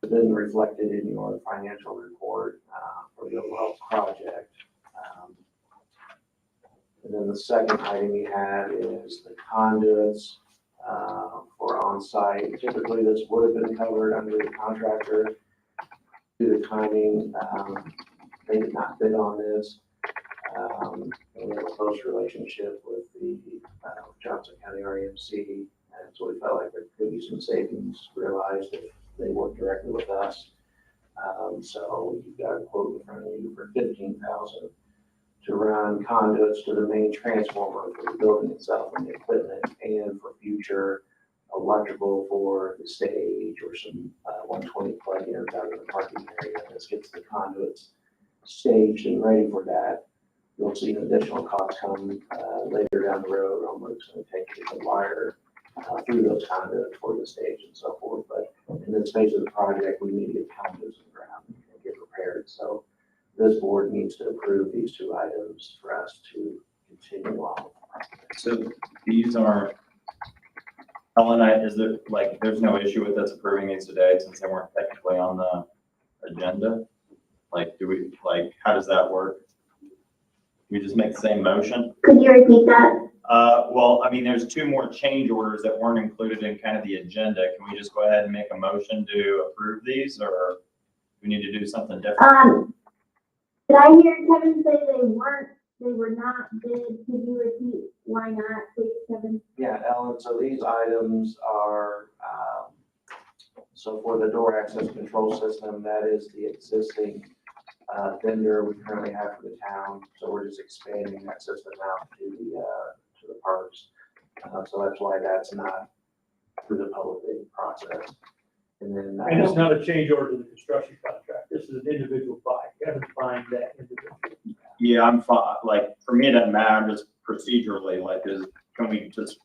It's been reflected in your financial report for the overall project. And then the second item we had is the conduits for on-site. Typically, this would have been covered under the contractor. Due to timing, they did not bid on this. And we have a close relationship with the Johnson County REMC, and so we felt like there could be some savings realized if they work directly with us. So you've got a quote in front of you for $15,000 to run conduits to the main transformer for the building itself and the equipment, and for future electrical for the stage or some 120 plug-ins out in the parking area. This gets the conduits staged and ready for that. You'll see an additional cost come later down the road on what it's going to take to get the wire through those conduits for the stage and so forth. But in this phase of the project, we need to get conduits in the ground and get prepared. So this board needs to approve these two items for us to continue on. So these aren't, Ellen, is there, like, there's no issue with us approving these today since they weren't technically on the agenda? Like, do we, like, how does that work? We just make the same motion? Could you repeat that? Well, I mean, there's two more change orders that weren't included in kind of the agenda. Can we just go ahead and make a motion to approve these, or we need to do something different? Did I hear Kevin say they were not bid? Could you repeat why not, please, Kevin? Yeah, Ellen, so these items are, so for the door access control system, that is the existing vendor we currently have for the town. So we're just expanding that system out to the parks. So that's why that's not through the public bid process. And then. and it's not a change order to the construction contract. This is an individual buy. Kevin's buying that individual. Yeah, I'm fine. Like, for me, it doesn't matter, just procedurally, like, can we just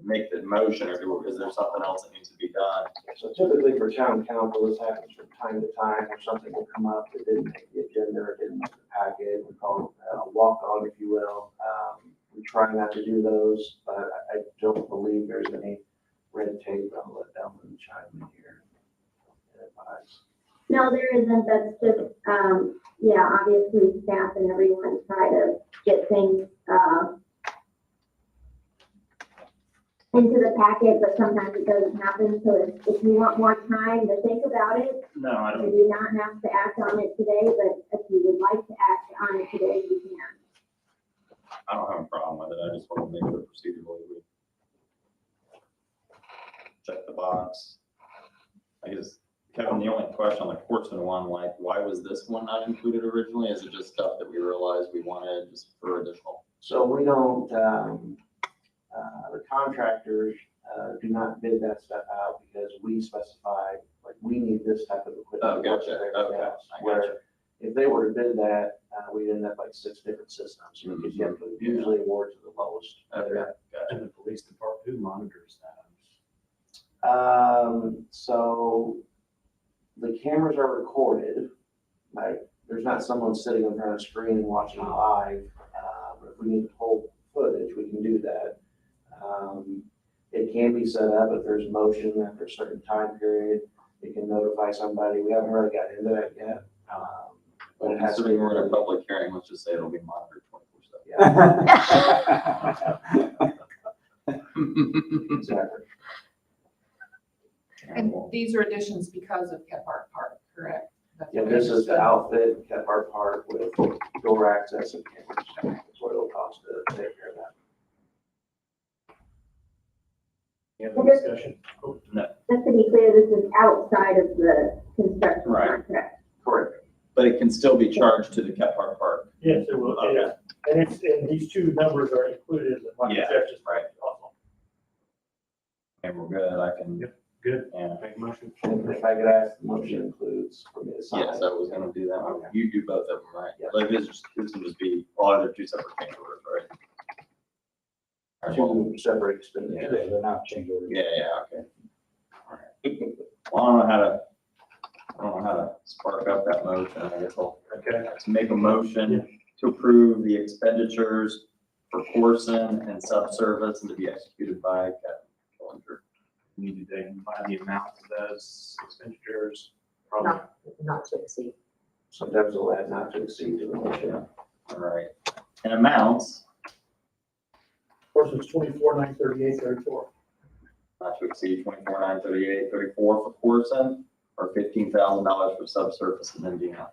make the motion, or is there something else that needs to be done? So typically for town council, this happens from time to time, or something will come up that didn't make the agenda or didn't make the packet. We call it a walk-on, if you will. We try not to do those, but I don't believe there's any red tape. I'll let Ellen chime in here and advise. No, there isn't. That's just, yeah, obviously staff and everyone try to get things, into the packet, but sometimes it doesn't happen. So if you want more time to think about it, No, I you don't. do not have to act on it today, but if you would like to act on it today, you can. I don't have a problem with it. I just want to make sure procedurally we check the box. I guess, Kevin, the only question on the Corson one, like, why was this one not included originally? Is it just stuff that we realized we wanted just for additional? So we don't, the contractors do not bid that stuff out because we specify, like, we need this type of equipment. Oh, gotcha. Okay. I Where gotcha. if they were to bid that, we'd end up like 6 different systems, because you have to usually award to the lowest. Okay, gotcha. And the police department, who monitors that? So the cameras are recorded, like, there's not someone sitting in front of a screen watching live. But if we need to hold footage, we can do that. It can be set up if there's motion after a certain time period, it can notify somebody. We haven't really got into that yet. But it has to be. Considering we're in a public hearing, let's just say it'll be monitored 24/7. Yeah, exactly. And these are additions because of Kephart Park, correct? That's Yeah, what this I is the understood. outfit, Kephart Park with door access and cameras. That's what it'll cost to take care of that. Any other discussion? Oh, Just to be clear, this is outside of the construction Right. contract. Correct. But it can still be charged to the Kephart Park. Yes, it will, yeah. And these two numbers are included in the market Yeah, section. right. And we're good, I can. Yep, good. Yeah. Make a motion. And if I could ask, the motion includes for me to sign. Yes, I was gonna do that. Okay. You do both of them, right? Yeah. Like this will just be, all they're two separate change orders, right? All right, well, Two separate Yeah, expenditures. they're not change orders. yeah, okay. All right. Well, I don't know how to spark up that motion. I guess I'll Okay. let's make a motion to approve the expenditures for Corson and subservice and to be executed by Kevin Killinger. Need to identify the amount of those expenditures, probably. Not to exceed. Sometimes they'll add not to exceed to the motion. All right. And amounts Of course, it's 24,938.34. not to exceed 24,938.34 for Corson or $15,000 for subsurface and Indiana.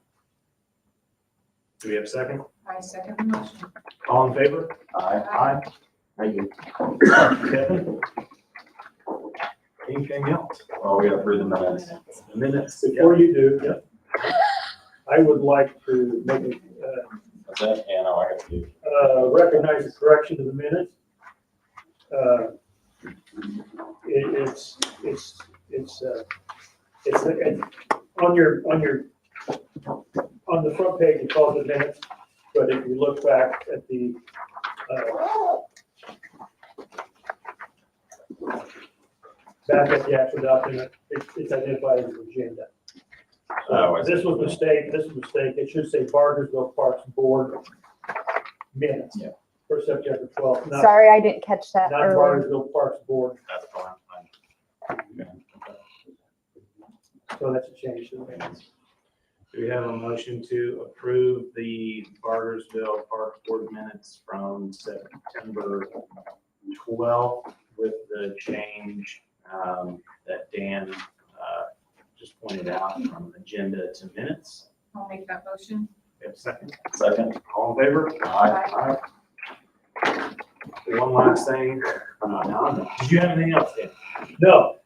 Do we have a second? I second the motion. All in favor? Aye. Thank you. Kevin? Anything else? Well, we have the minutes. The minutes. Before you do, I would like to make That's it? Yeah, no, I got to do. recognize the correction to the minutes. It's on the front page, it calls it minutes, but if you look back at the, actual document, it's identified as agenda. Oh, I see. This was a mistake, it should say Bargersville Parks Board minutes. Yeah. For September 12th, not Sorry, I didn't catch that earlier. Bargersville Parks Board, That's fine. so that's a change to the minutes. Do we have a motion to approve the Bargersville Park Board minutes from September 12th with the change that Dan just pointed out from agenda to minutes? I'll make that motion. We have a second? Second. All in favor? Aye. Aye. One last thing. Did you have anything else, Dan? No,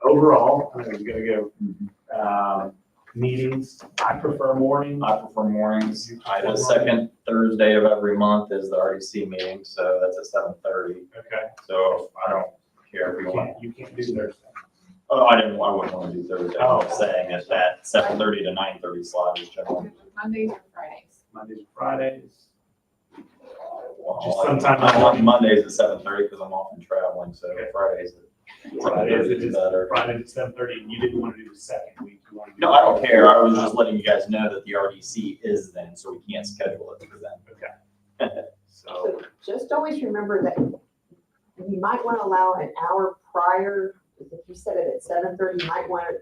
Overall, I think we're gonna go, meetings. I prefer morning. I prefer mornings. The second Thursday of every month is the RDC meeting, so that's at 7:30. Okay. So I don't care if you want. You can't do Thursday. Oh, I wouldn't want to do Thursday. Oh. I'm saying that 7:30 to 9:30 slot is general. Mondays or Fridays? Mondays and Fridays. Well, Just sometime- I'm on Mondays at 7:30 because I'm often traveling, so Okay. Fridays. Fridays is is better. Friday at 7:30, and you didn't want to do the second week. You wanted to do- No, I don't care. I was just letting you guys know that the RDC is then, so we can't schedule it for then. Okay. So, So just always remember that you might want to allow an hour prior, if you set it at 7:30, you might want to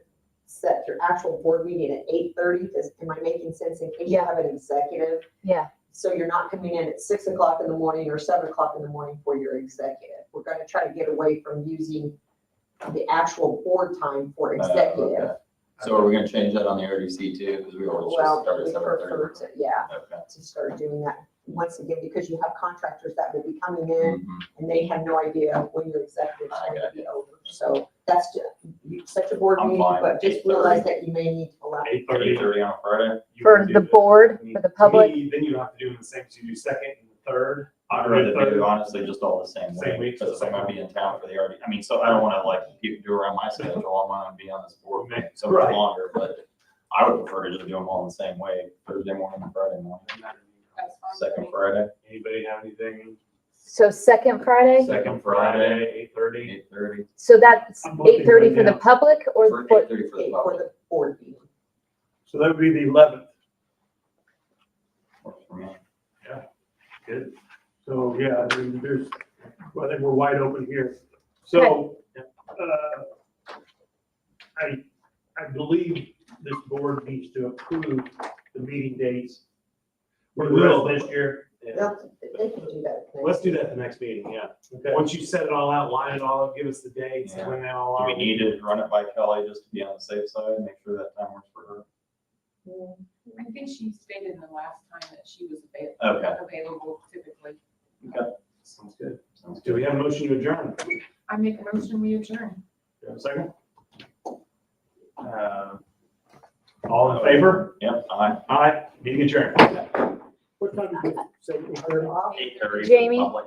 set your actual board meeting at 8:30. Am I making sense in case you Yeah. have an executive? Yeah. So you're not coming in at 6 o'clock in the morning or 7 o'clock in the morning for your executive. We're going to try to get away from using the actual board time for executive. Okay. So are we gonna change that on the RDC too? Because we always just Well, started we at prefer 7:30. to, yeah, Okay. to start doing that once again, because you have contractors that will be coming in Mhm. and they have no idea when your executive is I going got to be over. So that's just, you set your board I'm meeting, fine but with just 8:30. realize that you may need to allow. 8:30 on a Friday? you For can do the that. board, for the public. To me, then you don't have to do them the same, so you do second and third. I'd rather do honestly just all the same Same week, week, because so I'm gonna be in town for the RD. I mean, so I don't wanna like keep do around my schedule. I'm gonna be on this board for so much Right. longer, but I would prefer to just do them all in the same way, Thursday morning and Friday morning, That's fine. second Friday, Anybody have anything? So second Friday, Second Friday, 8:30? 8:30. so that's I'm looking 8:30 right for the now. public or For for, 8:30 for the Okay, for public, the board meeting. So that would be the 11th. works for me. Good. So, yeah, I mean, there's, well, I think we're wide open here. So, I believe this board needs to approve the meeting dates for the rest of this year. Yeah. They can do that. Let's do that at the next meeting, yeah. Okay. Once you set it all out, line it all up, give us the dates and when they all Do are. we need to run it by Kelly just to be on the safe side, make sure that time works for her? I think she stated the last time that she was Okay. available typically. Sounds good. Sounds Do we good. have a motion to adjourn? Do I make a motion, we adjourn. you have a second? All in favor? Yep, aye. Aye, meeting adjourned. What time is it? Say 8:30? 8:30 for the Jamie? public.